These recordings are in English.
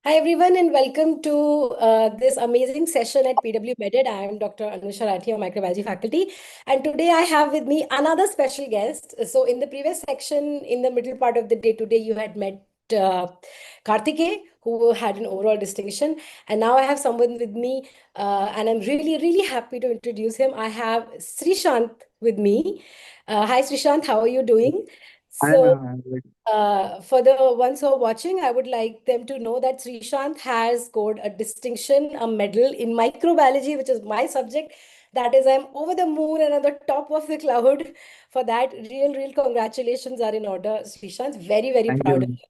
Hi everyone and welcome to this amazing session at PW Meded. I am Dr. Anusha Ma'am, Microbiology faculty, and today I have with me another special guest. So in the previous section, in the middle part of the day today, you had met Karthike, who had an overall distinction, and now I have someone with me, and I'm really happy to introduce him. I have Srishanth with me. Hi Srishanth, how are you doing? Hi, So ma'am. I'm good. for the ones who are watching, I would like them to know that Srishant has scored a distinction, a medal in microbiology, which is my subject. That is, I'm over the moon and on the top of the cloud. For that, real congratulations are in order, Srishant. Very Thank proud of you. you.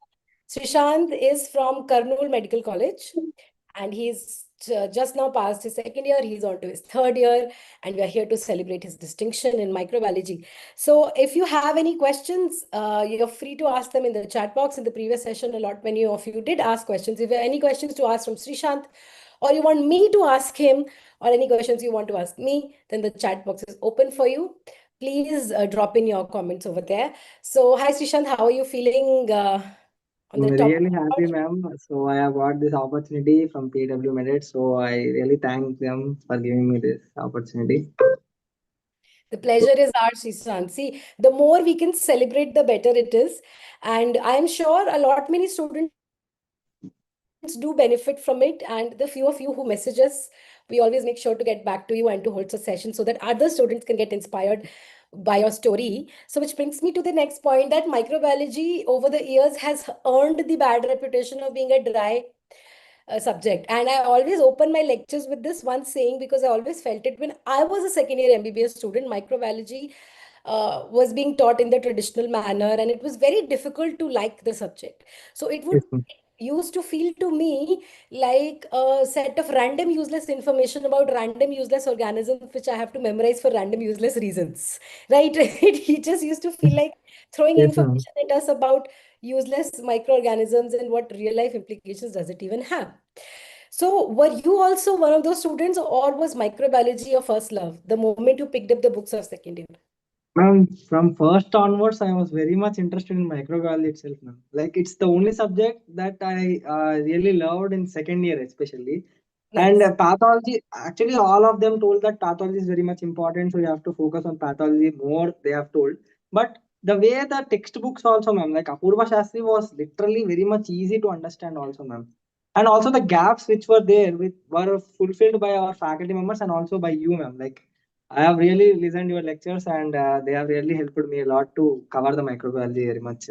Srishant is from Kurnool Medical College and he's just now passed his second year. He's on to his third year, and we are here to celebrate his distinction in microbiology. So, if you have any questions, you're free to ask them in the chat box. In the previous session, a lot many of you did ask questions. If you have any questions to ask from Srishant, or you want me to ask him, or any questions you want to ask me, then the chat box is open for you. Please drop in your comments over there. So, hi Srishant, how are you feeling on I'm the top? really happy, ma'am. So I have got this opportunity from PW Merit. So I really thank them for giving me this opportunity. The pleasure is ours, Srishant. See, the more we can celebrate, the better it is. And I am sure a lot many students do benefit from it. And the few of you who message us, we always make sure to get back to you and to hold a session so that other students can get inspired by your story. So, which brings me to the next point that microbiology over the years has earned the bad reputation of being a dry subject. And I always open my lectures with this one saying because I always felt it when I was a second year MBBS student, microbiology was being taught in the traditional manner, and it was very difficult to like the subject. So it would Yes, ma'am. used to feel to me like a set of random useless information about random useless organisms which I have to memorize for random useless reasons, right? It just used to feel like throwing Yes, ma'am. information at us about useless microorganisms and what real life implications does it even have. So were you also one of those students, or was microbiology your first love the moment you picked up the books of second year? Ma'am, from first onwards, I was very much interested in microbiology itself, ma'am. Like it's the only subject that I really loved in second year, especially. And Nice. pathology, actually, all of them told that pathology is very much important, so you have to focus on pathology more. They have told, but the way the textbooks also, ma'am, like Apurva Shastri was literally very much easy to understand, also, ma'am. And also the gaps which were there with were fulfilled by our faculty members and also by you, ma'am. Like I have really listened to your lectures and they have really helped me a lot to cover the microbiology very much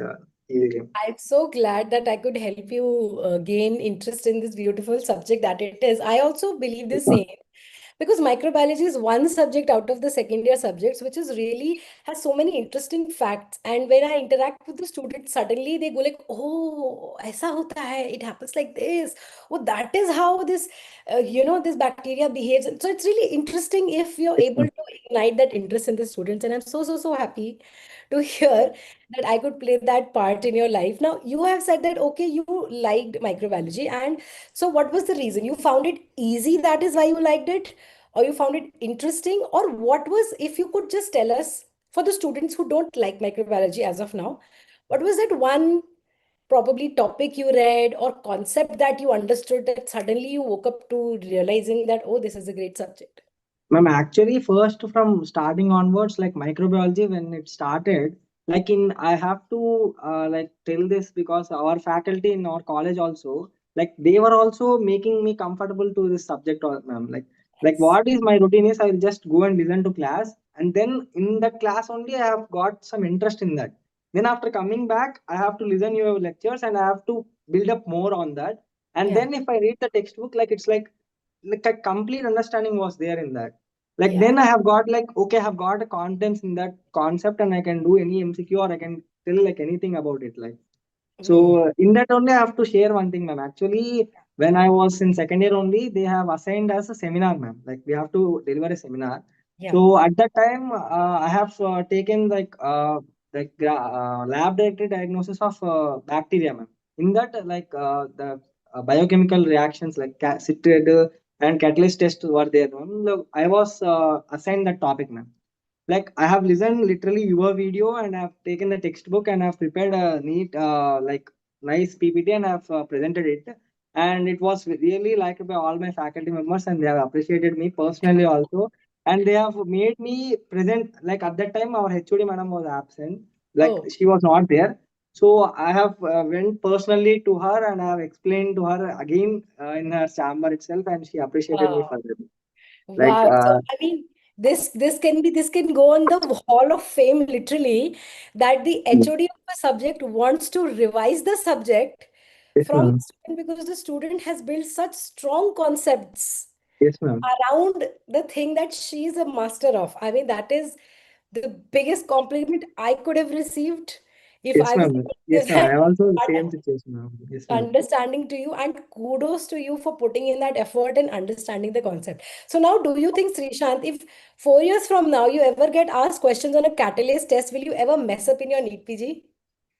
easily. I'm so glad that I could help you gain interest in this beautiful subject that it is. I also believe the same because microbiology is one subject out of the second year subjects which is really has so many interesting facts. And when I interact with the students, suddenly they go like, "Oh, aisa hota hai. It happens like this. Oh, that is how this, this bacteria behaves." And so it's really interesting if you're able to ignite that interest in the students. And I'm so happy to hear that I could play that part in your life. Now, you have said that, okay, you liked microbiology. And so, what was the reason? You found it easy, that is why you liked it? Or you found it interesting? Or what was, if you could just tell us, for the students who don't like microbiology as of now, what was that one probably topic you read or concept that you understood that suddenly you woke up to realizing that, oh, this is a great subject? Ma'am, actually, first from starting onwards, like microbiology, when it started, like I have to like tell this because our faculty in our college also, like they were also making me comfortable to this subject, ma'am. Like Yes. what is my routine is I will just go and listen to class, and then in that class only I have got some interest in that. Then after coming back, I have to listen your lectures and I have to build up more on that. And Yeah. then if I read the textbook, like it's like a complete understanding was there in that. Like Yeah. then I have got like okay, I have got a contents in that concept and I can do any MCQ or I can tell like anything about it. Like Mm. so in that only I have to share one thing, ma'am. Actually, when I was in second year only, they have assigned us a seminar, ma'am. Like we have to deliver a seminar. Yeah. So at that time, I have taken lab directed diagnosis of bacteria, ma'am. In that, the biochemical reactions like citrate and catalyst tests were there, ma'am. Look, I was assigned that topic, ma'am. Like I have listened literally your video and I've taken the textbook and I've prepared a neat nice PPT and I've presented it. and it was really liked by all my faculty members, and they have appreciated me personally also, and they have made me present. Like at that time, our HOD madam was absent, like Oh, she was not there. So I have went personally to her and I have explained to her again in her chamber itself, and she appreciated me wow. for that. Like, Wow. So I mean, this can go on the Hall of Fame literally, that the HOD of a subject wants to revise the subject yes, from the ma'am. student because the student has built such strong concepts Yes, ma'am. around the thing that she is a master of. I mean, that is the biggest compliment I could have received if Yes, I was ma'am. able to Yes, give ma'am. I also that same situation, ma'am. Yes, ma'am. understanding to you, and kudos to you for putting in that effort and understanding the concept. So now, do you think, Srishant, if 4 years from now you ever get asked questions on a catalyst test, will you ever mess up in your NEET PG?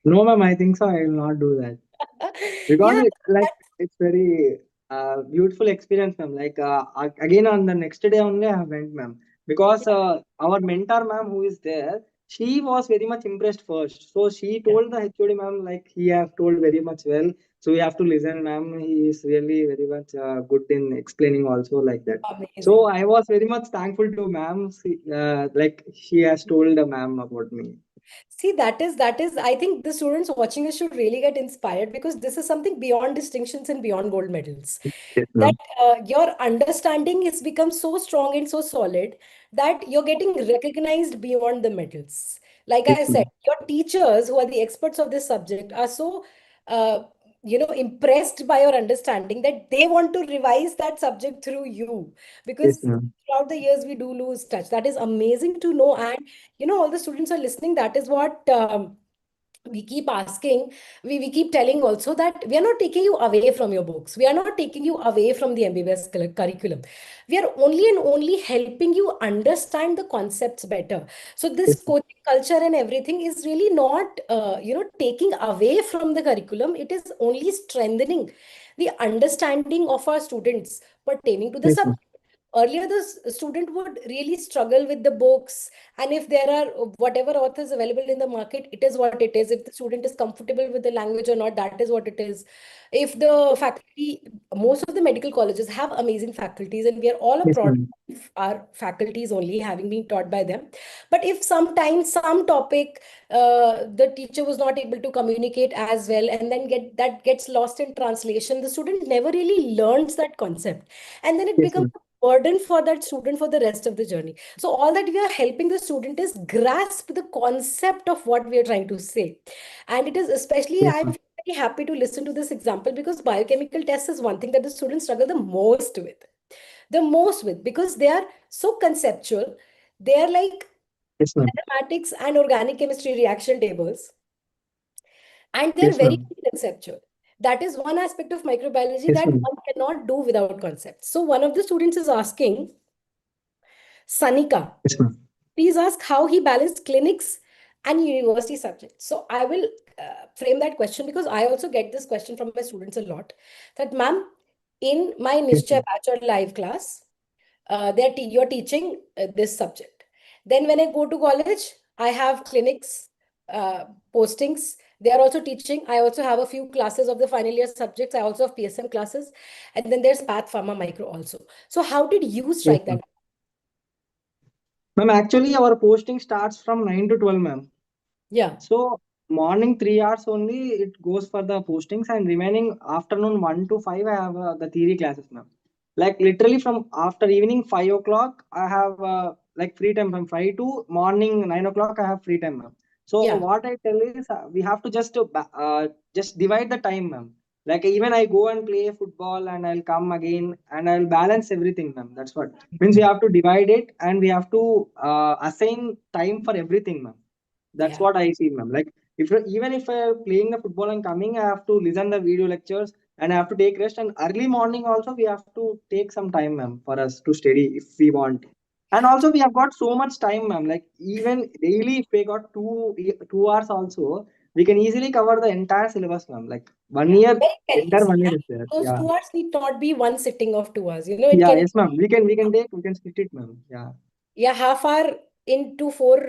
No, ma'am. I think so. I will not do that. Because Yeah, it's very beautiful experience, ma'am. Like again on the next day only I went, ma'am, because yeah, our mentor, ma'am, who is there, she was very much impressed first, so she yeah. told the HOD, ma'am, like he have told very much well, so we have to listen, ma'am. He is really very much good in explaining also, like that. So Amazing. I was very much thankful to ma'am. Like she has told the ma'am about me. See, that is, I think the students watching us should really get inspired because this is something beyond distinctions and beyond gold medals. Yes, That ma'am. your understanding has become so strong and so solid that you're getting recognized beyond the medals. Like Yes, I said, ma'am. your teachers who are the experts of this subject are so impressed by your understanding that they want to revise that subject through you, Yes, because ma'am. throughout the years we do lose touch. That is amazing to know. And all the students are listening. That is what we keep asking. We keep telling also that we are not taking you away from your books, we are not taking you away from the MBBS curriculum. We are only and only helping you understand the concepts better. So this Yes, ma'am. coaching culture and everything is really not taking away from the curriculum. It is only strengthening the understanding of our students pertaining to the Yes, ma'am. subject. Earlier, the student would really struggle with the books, and if there are whatever authors available in the market, it is what it is. If the student is comfortable with the language or not, that is what it is. If the faculty, most of the medical colleges have amazing faculties, and we are all a Yes, product ma'am. of our faculties only having been taught by them. But if sometimes some topic the teacher was not able to communicate as well, and then gets lost in translation, the student never really learns that concept, and then it Yes, becomes ma'am. burden for that student for the rest of the journey. So all that we are helping the student is grasp the concept of what we are trying to say. And it is especially, Yes, I'm ma'am. very happy to listen to this example because biochemical tests is one thing that the students struggle the most with because they are so conceptual. They are like Yes, ma'am. mathematics and organic chemistry reaction tables, and they're Yes, very ma'am. conceptual. That is one aspect of microbiology Yes, that ma'am. one cannot do without concepts. So one of the students is asking, Sanika, Yes, ma'am. please ask how he balanced clinics and university subjects. So I will frame that question because I also get this question from my students a lot. That, ma'am, in my Yes, Nishchay ma'am. batch or live class, you're teaching this subject. Then when I go to college, I have clinics, postings. They are also teaching. I also have a few classes of the final year subjects. I also have PSM classes. And then there's Path Pharma Micro also. So how did you Yes, strike that? ma'am. Ma'am, actually, our posting starts from 9 to 12, ma'am. Yeah. So, morning 3 hours only it goes for the postings, and remaining afternoon 1 to 5, I have the theory classes, ma'am. Like literally from after evening 5 o'clock, I have like free time from 5 to morning 9 o'clock, I have free time, ma'am. So, Yeah. what I tell is we have to just divide the time, ma'am. Like even I go and play football and I'll come again and I'll balance everything, ma'am. That's what means we have to divide it and we have to assign time for everything, ma'am. That's Yeah. what I see, ma'am. Like if even if I'm playing the football and coming, I have to listen the video lectures and I have to take rest. And early morning also we have to take some time, ma'am, for us to study if we want. And also we have got so much time, ma'am. Like even daily, if we got 2 hours also, we can easily cover the entire syllabus, ma'am. Like one Yeah. year, Very, very entire easy. 1 year And is there. those Yeah, 2 hours need not be one sitting of 2 hours. It yeah, can, yes, ma'am. We can split it, ma'am. Yeah, yeah, half hour into four.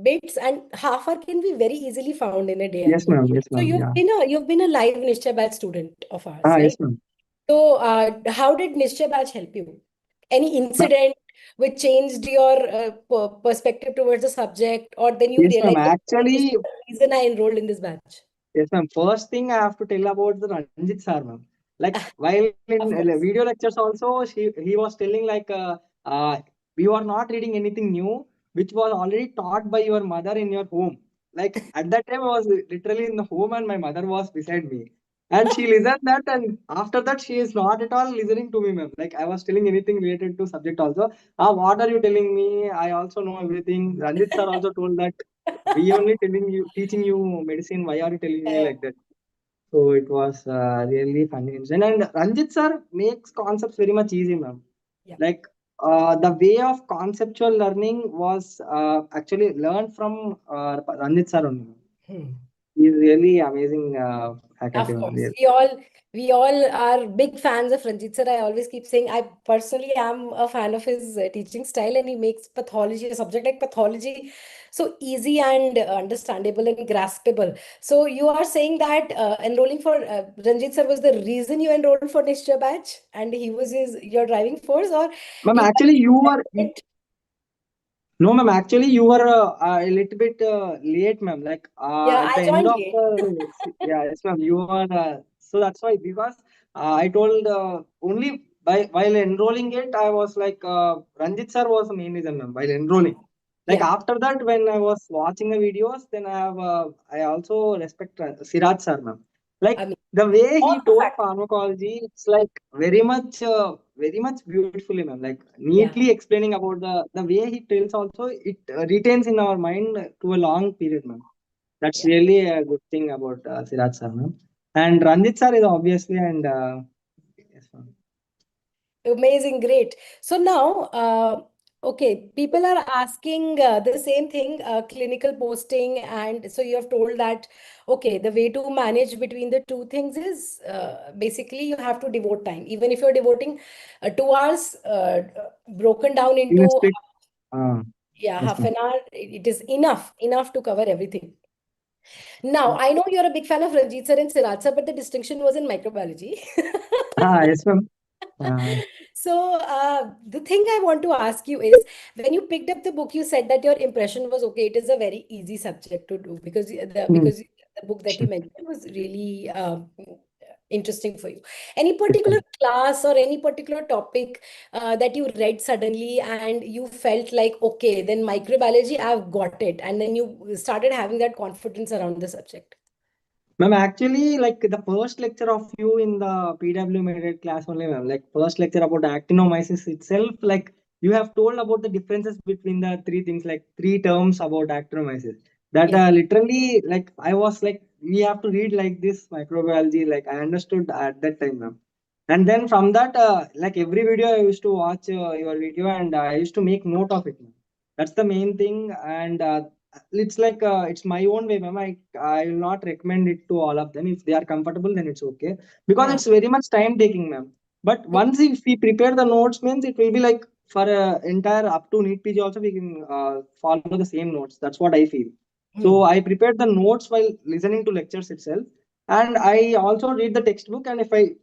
bits, and half hour can be very easily found in a day Yes, also. ma'am. Yes, So ma'am. Yeah. you've been a live Nishcha batch student of ours, Ah, right? yes, ma'am. So how did Nishcha batch help you? Any Ma'am, incident which changed your perspective towards the subject, or then you yes, ma'am. realized, okay, this is Actually, the reason I enrolled in this batch? yes, ma'am. First thing I have to tell about the Ranjit sir, ma'am. Like while in Of video course. lectures also, he was telling like, you are not reading anything new, which was already taught by your mother in your home. Like at that time, I was literally in the home and my mother was beside me. And she listened that, and after that, she is not at all listening to me, ma'am. Like I was telling anything related to subject also. Ah, what are you telling me? I also know everything. Ranjit sir also told that we only telling you, teaching you medicine. Why are you telling me Yeah, like that? So it was really funny incident. And Ranjit sir makes concepts very much easy, ma'am. yeah. Like the way of conceptual learning was actually learned from Ranjit sir only. Hmm. He's really amazing faculty, Of ma'am. course, Really. we all are big fans of Ranjit sir. I always keep saying I personally am a fan of his teaching style, and he makes pathology, a subject like pathology, so easy and understandable and graspable. So you are saying that enrolling for Ranjit sir was the reason you enrolled for Nishcha batch, and he was your driving force, or Ma'am, you actually, you are. were No, ma'am. Actually, you were a little bit late, ma'am. Like yeah, at I the end joined of late. yeah, yes, ma'am. You are. So that's why, because I told only by while enrolling it, I was like Ranjit sir was the main reason, ma'am. While enrolling, like Yeah, after that, when I was watching the videos, then I also respect Siraj sir, ma'am. I Like mean, the way all he the told faculty. pharmacology, it's like very much beautifully, ma'am. Like Yeah, neatly explaining about the way he tells also, it retains in our mind to a long period, ma'am. That's yeah. really a good thing about Siraj sir, ma'am. And Ranjit sir is obviously, and yes, ma'am. Amazing, great. So now, okay, people are asking the same thing, clinical posting, and so you have told that, okay, the way to manage between the two things is basically you have to devote time. Even if you're devoting 2 hours, broken down In a into strict, uh, yeah, yes, half ma'am. an hour, it is enough to cover everything. Now, I know you're a big fan of Ranjit sir and Siraj sir, but the distinction was in microbiology. Ah, yes, ma'am. Uh, So, the thing I want to ask you is when you picked up the book, you said that your impression was okay, it is a very easy subject to do hmm. because the book that you mentioned was really interesting for you. Any Yes, particular ma'am. class or any particular topic that you read suddenly and you felt like, okay, then microbiology, I've got it. And then you started having that confidence around the subject. Ma'am, actually, like the first lecture of you in the PW medical class only, ma'am. Like first lecture about actinomyces itself, like you have told about the differences between the three things, like three terms about actinomyces. That Yeah. literally, like I was like, we have to read like this microbiology. Like I understood at that time, ma'am. And then from that, like every video, I used to watch your video and I used to make note of it, ma'am. That's the main thing, and it's like it's my own way, ma'am. I will not recommend it to all of them. If they are comfortable, then it's okay, because Yeah. it's very much time taking, ma'am. But once if we prepare the notes, means it will be like for entire up to NEET PG also we can follow the same notes. That's what I feel. So Hmm. I prepared the notes while listening to lectures itself, and I also read the textbook. And if I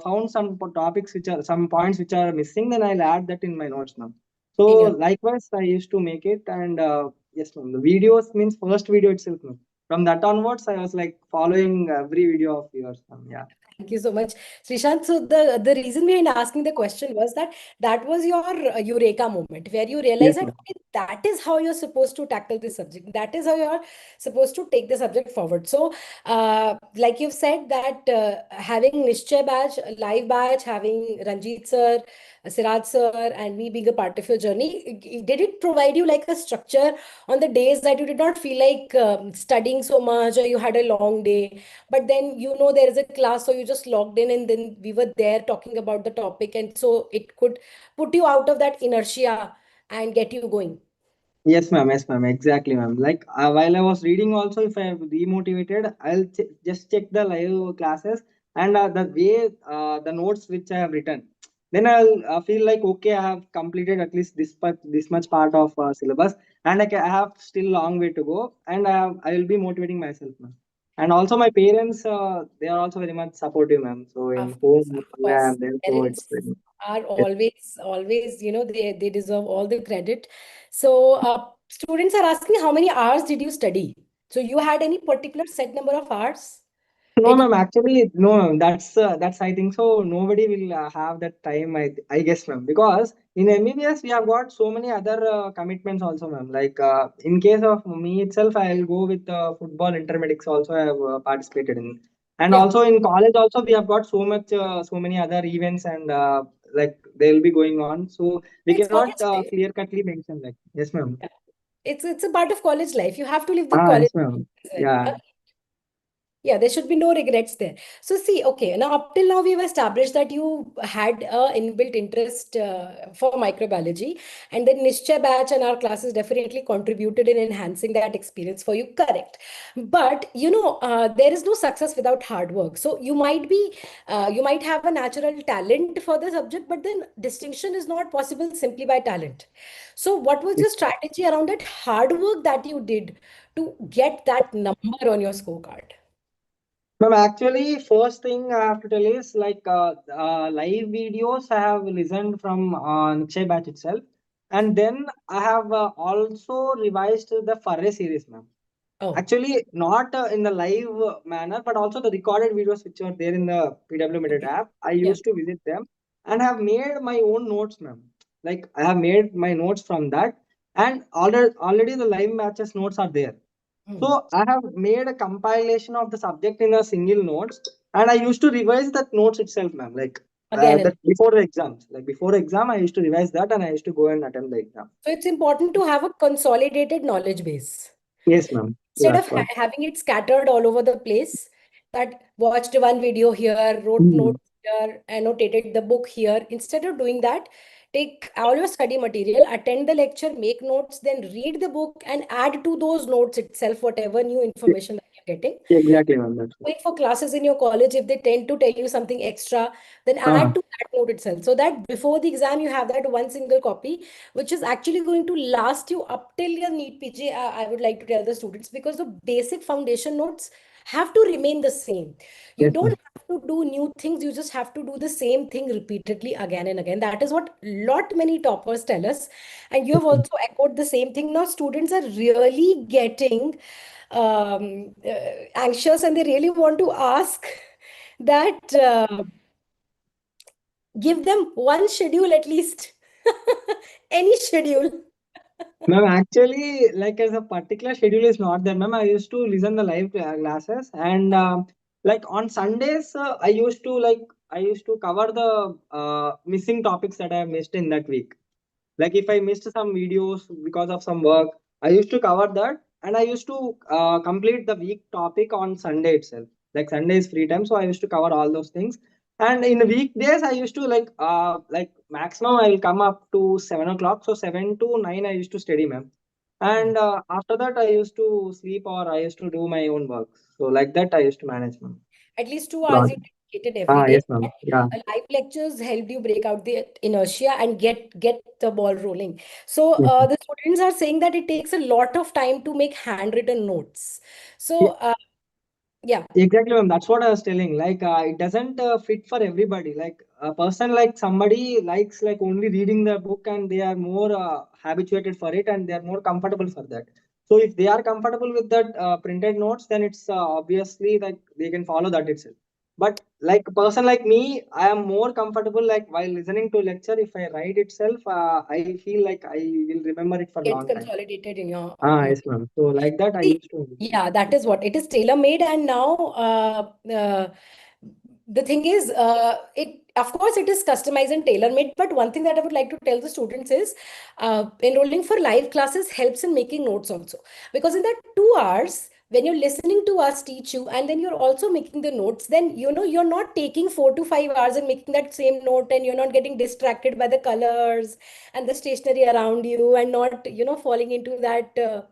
found some topics which are some points which are missing, then I'll add that in my notes, ma'am. So In your likewise, I used to make it, and yes, ma'am. The videos means first video itself, ma'am. From that onwards, I was like following every video of yours, ma'am. Yeah. Thank you so much, Srishant. So the reason behind asking the question was that that was your eureka moment where you realize Yes, that ma'am. okay, that is how you're supposed to tackle this subject. That is how you're supposed to take the subject forward. So, like you've said that having Nishchay batch, live batch, having Ranjit sir, Siraj sir, and me being a part of your journey, did it provide you like a structure on the days that you did not feel like studying so much or you had a long day? But then there is a class, so you just logged in and then we were there talking about the topic, and so it could put you out of that inertia and get you going. Yes, ma'am. Yes, ma'am. Exactly, ma'am. Like while I was reading, also if I am demotivated, I'll just check the live classes and the way the notes which I have written. then I'll feel like okay, I have completed at least this much part of syllabus, and like I have still long way to go, and I will be motivating myself, ma'am. And also my parents, they are also very much supportive, ma'am. So in home, Of I course, am there, so it's parents very, are yes. always, they deserve all the credit. So, students are asking how many hours did you study? So, you had any particular set number of hours No, that you, ma'am. Actually, no, ma'am. That's I think so. Nobody will have that time. I guess, ma'am. Because in MBBS we have got so many other commitments also, ma'am. Like in case of me itself, I'll go with football intermediates also. I have participated in, and yeah, also in college also we have got so many other events and like they will be going on. So we it's cannot college life. clear cutly mention like yes, ma'am. Yeah. It's a part of college life. You have to live the Ah, college yes, ma'am. life as Yeah. well. Yeah, there should be no regrets there. So see, okay, now up till now we've established that you had a inbuilt interest for microbiology, and then Nishchay batch and our classes definitely contributed in enhancing that experience for you. Correct. But there is no success without hard work. So you might have a natural talent for the subject, but then distinction is not possible simply by talent. So what was your strategy around that hard work that you did to get that number on your scorecard? Ma'am, actually, first thing I have to tell is like live videos I have listened from Nikshay batch itself, and then I have also revised the Furry series, ma'am. Oh, Actually, not in the live manner, but also the recorded videos which are there in the PW Method okay. app. I Yeah. used to visit them and have made my own notes, ma'am. Like I have made my notes from that, and already the live matches notes are there. Hmm. So I have made a compilation of the subject in a single notes, and I used to revise that notes itself, ma'am. Like Again and that before the exams, like before exam, I used to revise that, and I used to go and attempt the exam. so it's important to have a consolidated knowledge base. Yes, ma'am. Instead of That's what. having it scattered all over the place, that watched one video here, wrote Hmm. notes here, annotated the book here. Instead of doing that, take all your study material, attend the lecture, make notes, then read the book and add to those notes itself whatever new information that you're getting. Exactly, ma'am. That's what. Wait for classes in your college, if they tend to tell you something extra, then Ah, add to that note itself, so that before the exam you have that one single copy which is actually going to last you up till your NEET PG. I would like to tell the students, because the basic foundation notes have to remain the same. You yes, don't ma'am. have to do new things, you just have to do the same thing repeatedly again and again. That is what lot many toppers tell us, and you have also echoed the same thing. Now students are really getting anxious, and they really want to ask that give them one schedule at least. Any schedule. Ma'am, actually, like as a particular schedule is not there, ma'am. I used to listen the live classes, and like on Sundays, I used to cover the missing topics that I have missed in that week. Like if I missed some videos because of some work, I used to cover that, and I used to complete the week topic on Sunday itself. Like Sunday is free time, so I used to cover all those things. And in the weekdays, I used to like maximum I will come up to 7 o'clock. So 7 to 9 I used to study, ma'am. Hmm. And after that I used to sleep or I used to do my own work. So like that I used to manage, ma'am. At least 2 hours you Broadly. dedicated every Ah, day. yes, ma'am. Yeah. Live lectures helped you break out the inertia and get the ball rolling. So Yes, ma'am. the students are saying that it takes a lot of time to make handwritten notes. So yeah, Exactly, ma'am. That's what I was telling. Like, it doesn't fit for everybody. Like, a person like somebody likes like only reading the book and they are more habituated for it and they are more comfortable for that. So, if they are comfortable with that printed notes, then it's obviously like they can follow that itself. But like a person like me, I am more comfortable like while listening to lecture. If I write itself, I feel like I will remember it for a gets long time. consolidated in your Ah, mind. yes, ma'am. So like that, I See, used to. yeah, that is what it is, tailor-made. And now the thing is, it of course it is customized and tailor-made. But one thing that I would like to tell the students is, enrolling for live classes helps in making notes also, because in that 2 hours when you're listening to us teach you and then you're also making the notes, then you're not taking 4 to 5 hours and making that same note, and you're not getting distracted by the colors and the stationery around you, and not falling into that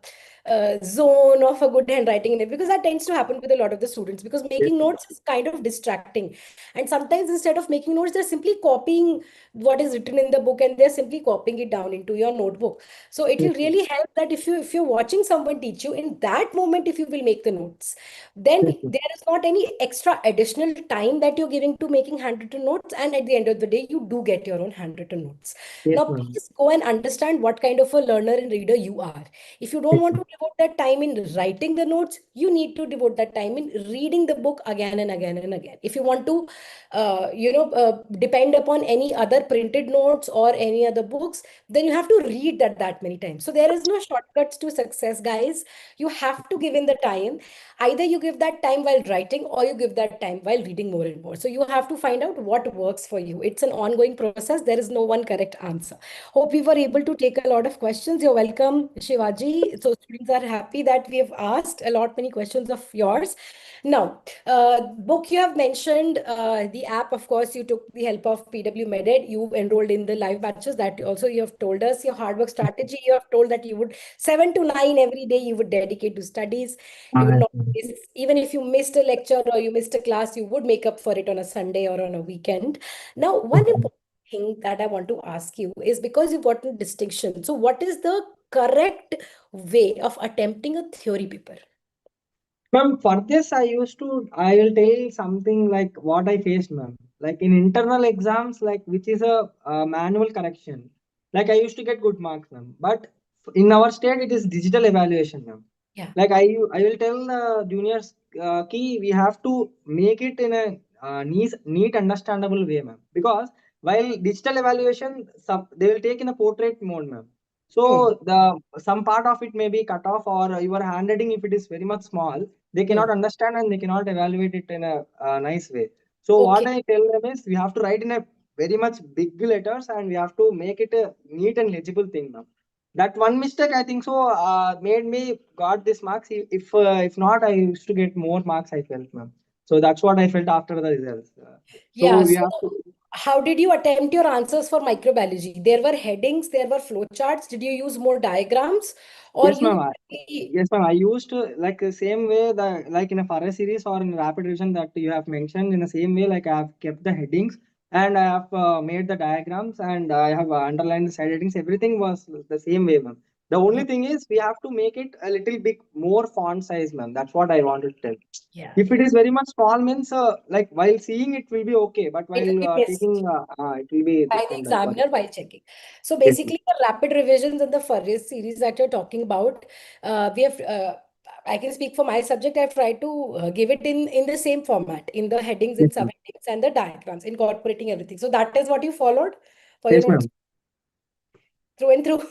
zone of a good handwriting in it, because that tends to happen with a lot of the students, because Yes, making notes is kind of distracting, and sometimes instead of making notes they're simply copying what is written in the book, and they're simply copying it down into your notebook. So it yes, will really help that if you're watching someone teach you, in that moment if you will make the notes, then yes, ma'am. there is not any extra additional time that you're giving to making handwritten notes, and at the end of the day you do get your own handwritten notes. Yes, Now ma'am. please go and understand what kind of a learner and reader you are. If you don't Yes, want ma'am. to devote that time in writing the notes, you need to devote that time in reading the book again and again and again. If you want to, depend upon any other printed notes or any other books, then you have to read that many times. So there is no shortcuts to success, guys. You have to give in the time. Either you give that time while writing, or you give that time while reading more and more. So you have to find out what works for you. It's an ongoing process. There is no one correct answer. Hope we were able to take a lot of questions. You're welcome, Shivaji. So students are happy that we have asked a lot many questions of yours. Now, book you have mentioned, the app, of course, you took the help of PW Meded. You enrolled in the live batches. That also you have told us your hard work strategy. You have told that you would 7 to 9 every day you would dedicate to studies. You would Yes, not ma'am. miss, even if you missed a lecture or you missed a class, you would make up for it on a Sunday or on a weekend. Now, one Okay. important thing that I want to ask you is, because you've gotten distinction. So, what is the correct way of attempting a theory paper? Ma'am, for this, I will tell something like what I faced, ma'am. Like in internal exams, like which is a manual correction. Like I used to get good marks, ma'am. But in our state, it is digital evaluation, ma'am. Yeah. Like I will tell the juniors, key we have to make it in a neat, understandable way, ma'am. Because while digital evaluation, they will take in a portrait mode, ma'am. Hmm. So the some part of it may be cut off, or your handwriting, if it is very much small, they Hmm. cannot understand and they cannot evaluate it in a nice way. So what Okay. I tell them is we have to write in a very much big letters and we have to make it a neat and legible thing, ma'am. That one mistake I think so made me got this marks. If not, I used to get more marks. I felt, ma'am. So that's what I felt after the results. So Yeah. we So, have to. how did you attempt your answers for microbiology? There were headings, there were flowcharts. Did you use more diagrams, or Yes, you ma'am. simply- Yes, ma'am. I used to like the same way the like in a forest series or in rapid revision that you have mentioned in the same way. Like I have kept the headings and I have made the diagrams and I have underlined the side headings. Everything was the same way, ma'am. The only thing is we have to make it a little bit more font size, ma'am. That's what I wanted to tell. Yeah, If it yeah. is very much small means like while seeing it will be okay, but It will while be taking missed it will be by the different. That's what. examiner while checking. So Yes, ma'am. basically, the rapid revisions and the Furries series that you're talking about, we have. I can speak for my subject. I've tried to give it in the same format, in the headings Yes, and ma'am. subheadings and the diagrams, incorporating everything. So that is what you followed for your Yes, notes ma'am. through and through.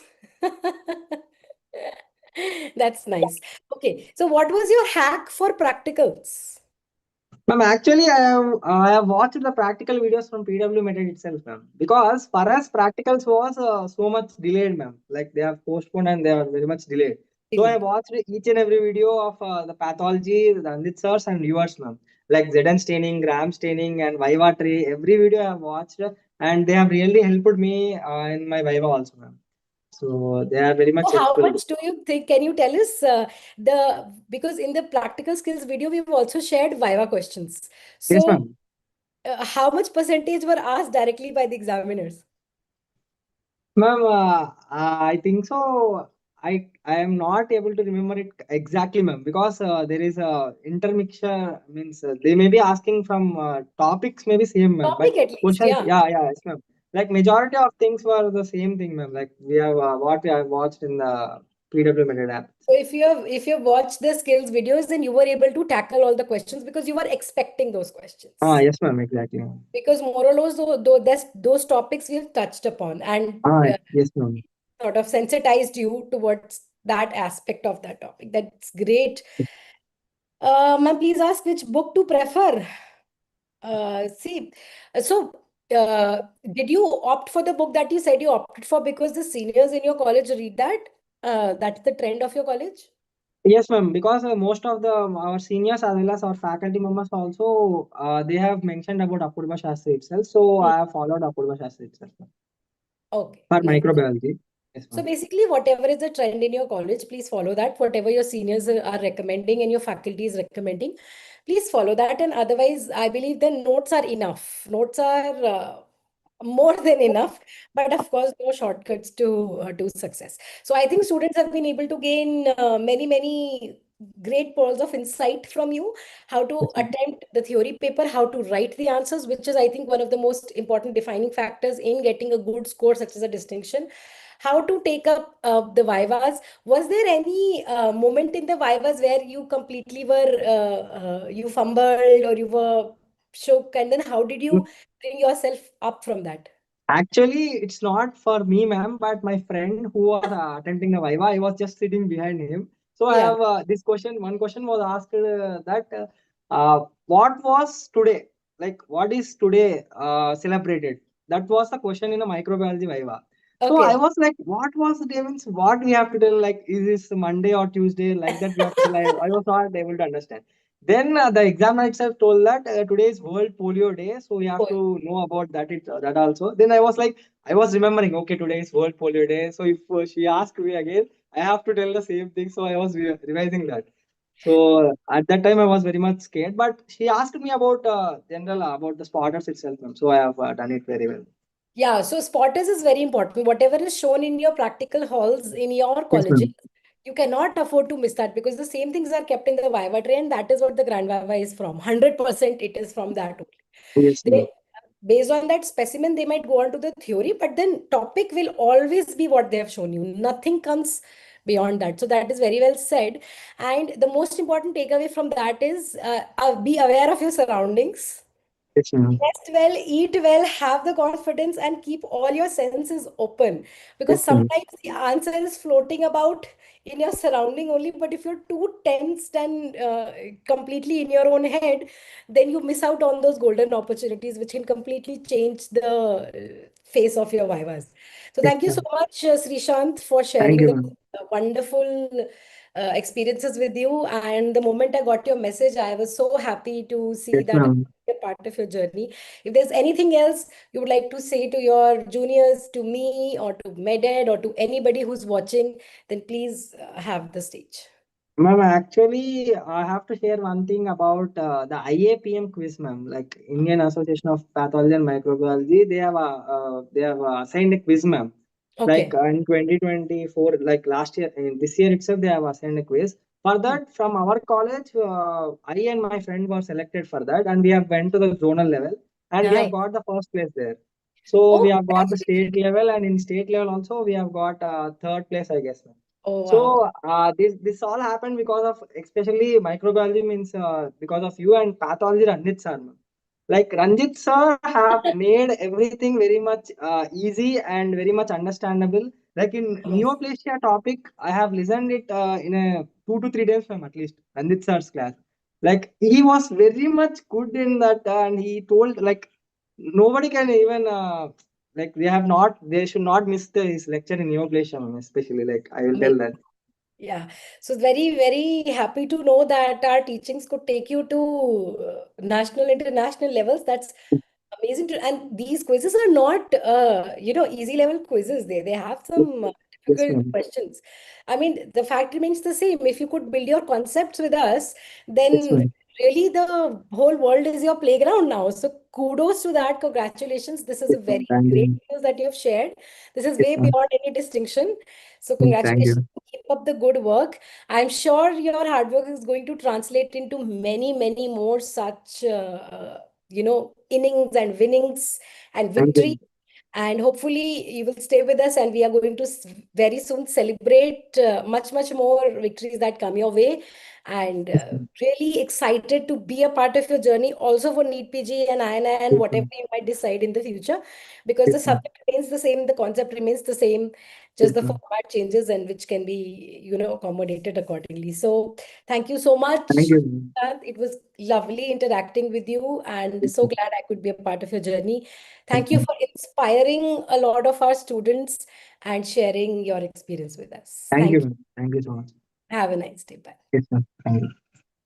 That's nice. Okay, so what was your hack for practicals? Ma'am, actually, I have watched the practical videos from PW Method itself, ma'am. Because for us, practicals was so much delayed, ma'am. Like they have postponed and they are very much delayed. So I Delete. watched each and every video of the pathology, the Andit sirs and yours, ma'am. Like ZN staining, gram staining, and Viva tree. Every video I have watched, and they have really helped me in my Viva also, ma'am. So they are very much So how helpful. much do you think? Can you tell us the because in the practical skills video we've also shared Viva questions. Yes, So ma'am. how much percentage were asked directly by the examiners? Ma'am, I think so. I am not able to remember it exactly, ma'am, because there is a intermixture. Means they may be asking from topics, maybe same, ma'am, but Topic at least, questions, yeah. yeah, yeah, yes, ma'am. Like majority of things were the same thing, ma'am. Like we have what we have watched in the PW Method app. So if you have watched the skills videos, then you were able to tackle all the questions because you were expecting those Ah, questions. yes, ma'am, exactly, ma'am. Because more or less those topics we've touched upon, and Ah, yes, ma'am. sort of sensitized you towards that aspect of that topic. That's great. Ma'am, please ask which book to prefer. See, so did you opt for the book that you said you opted for because the seniors in your college read that? That's the trend of your college? Yes, ma'am. Because most of the our seniors as well as our faculty members also they have mentioned about Apurva Shastri itself. So Hmm. I have followed Apurva Shastri itself, ma'am, Okay, for nice. microbiology. Yes, So ma'am. basically, whatever is the trend in your college, please follow that. Whatever your seniors are recommending and your faculty is recommending, please follow that. And otherwise, I believe the notes are enough. Notes are more than enough, but of course, no shortcuts to success. So I think students have been able to gain many great pearls of insight from you, how to Yes, ma'am. attempt the theory paper, how to write the answers, which is, I think, one of the most important defining factors in getting a good score, such as a distinction. How to take up the vivas. Was there any moment in the vivas where you completely you fumbled or you were shook? And then how did you bring yourself up from that? Actually, it's not for me, ma'am, but my friend who was attending the Viva, I was just sitting behind him. So I Yeah. have this question. One question was asked what was today? Like, what is today celebrated? That was the question in a microbiology Viva. So I Okay. was like, what was the day? Means what we have to tell? Like, is this Monday or Tuesday? Like that we have to tell. I was not able to understand. Then the examiner itself told that today is World Polio Day, so we have Cool. to know about that. That also. Then I was like, I was remembering, okay, today is World Polio Day. So if she asked me again, I have to tell the same thing. So I was revising that. So at that time, I was very much scared. But she asked me about general about the spotters itself, ma'am. So I have done it very well. Yeah, so spotters is very important. Whatever is shown in your practical halls in your Yes, colleges, ma'am. you cannot afford to miss that because the same things are kept in the Viva tray, and that is what the Grand Viva is from. 100% it is from that only. Yes, They, ma'am. based on that specimen, they might go on to the theory, but then topic will always be what they have shown you. Nothing comes beyond that. So that is very well said. And the most important takeaway from that is be aware of your surroundings. Yes, ma'am. Rest well, eat well, have the confidence, and keep all your senses open. Because Yes, ma'am. sometimes the answer is floating about in your surrounding only. But if you're too tensed and completely in your own head, then you miss out on those golden opportunities, which can completely change the face of your vivas. So, Yes, thank you so ma'am. much, Srishant, for Thank sharing you, the ma'am. wonderful experiences with you. And the moment I got your message, I was so happy to see Yes, that ma'am. a part of your journey. If there's anything else you would like to say to your juniors, to me, or to Meded, or to anybody who's watching, then please have the stage. Ma'am, actually, I have to share one thing about the IAPM quiz, ma'am. Like Indian Association of Pathology and Microbiology, they have assigned a quiz, ma'am. Like Okay. in 2024, like last year, in this year itself, they have assigned a quiz. For Hmm. that, from our college, I and my friend were selected for that, and we have went to the zonal level, and we have Nice. got the first place there. So we Oh, have got the congratulations. state level, and in state level also, we have got third place, I guess, ma'am. Oh, wow. So this all happened because of especially microbiology means because of you and pathology Ranjit sir. Ma'am. Like Ranjit sir have made everything very much easy and very much understandable. Like in Yes. neoplasia topic, I have listened it in a 2 to 3 days from at least Ranjit sir's class. Like he was very much good in that, and he told like nobody can even like they should not miss his lecture in neoplasia, ma'am, especially like I will tell that. Yeah, so very happy to know that our teachings could take you to national, international levels. That's amazing to, and these quizzes are not, easy level quizzes. They have some Yes, difficult ma'am. questions. I mean, the fact remains the same. If you could build your concepts with us, Yes, then ma'am. really the whole world is your playground now. So kudos to that. Congratulations. This is Yes, a ma'am. very Thank great you. news that you have shared. This is Yes, way ma'am. beyond any distinction. So Thank congratulations. you. Keep up the good work. I'm sure your hard work is going to translate into many more such, innings and winnings and Thank victory. you. And hopefully, you will stay with us, and we are going to very soon celebrate much more victories that come your way. And Yes, ma'am. really excited to be a part of your journey, also for NEET PG and INI and Yes, whatever ma'am. you might decide in the future, because Yes, the ma'am. subject remains the same, the concept remains the same, just Yes, the ma'am. format changes, and which can be, accommodated accordingly. So, thank you so Thank much. you, ma'am. It was lovely interacting with you, and Yes, so ma'am. glad I could be a part of your journey. Yes, Thank you ma'am. for inspiring a lot of our students and sharing your experience with us. Thank you, Thank you. ma'am. Thank you so much. Have a nice day. Bye. Yes, ma'am. Thank you.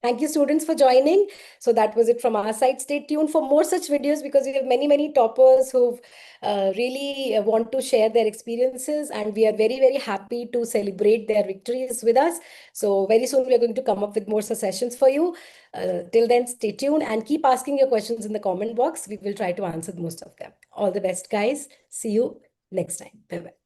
Thank you, students, for joining. So that was it from our side. Stay tuned for more such videos because we have many, many toppers who really want to share their experiences, and we are very, very happy to celebrate their victories with us. So very soon we are going to come up with more such sessions for you. Till then, stay tuned and keep asking your questions in the comment box. We will try to answer most of them. All the best, guys. See you next time. Bye-bye.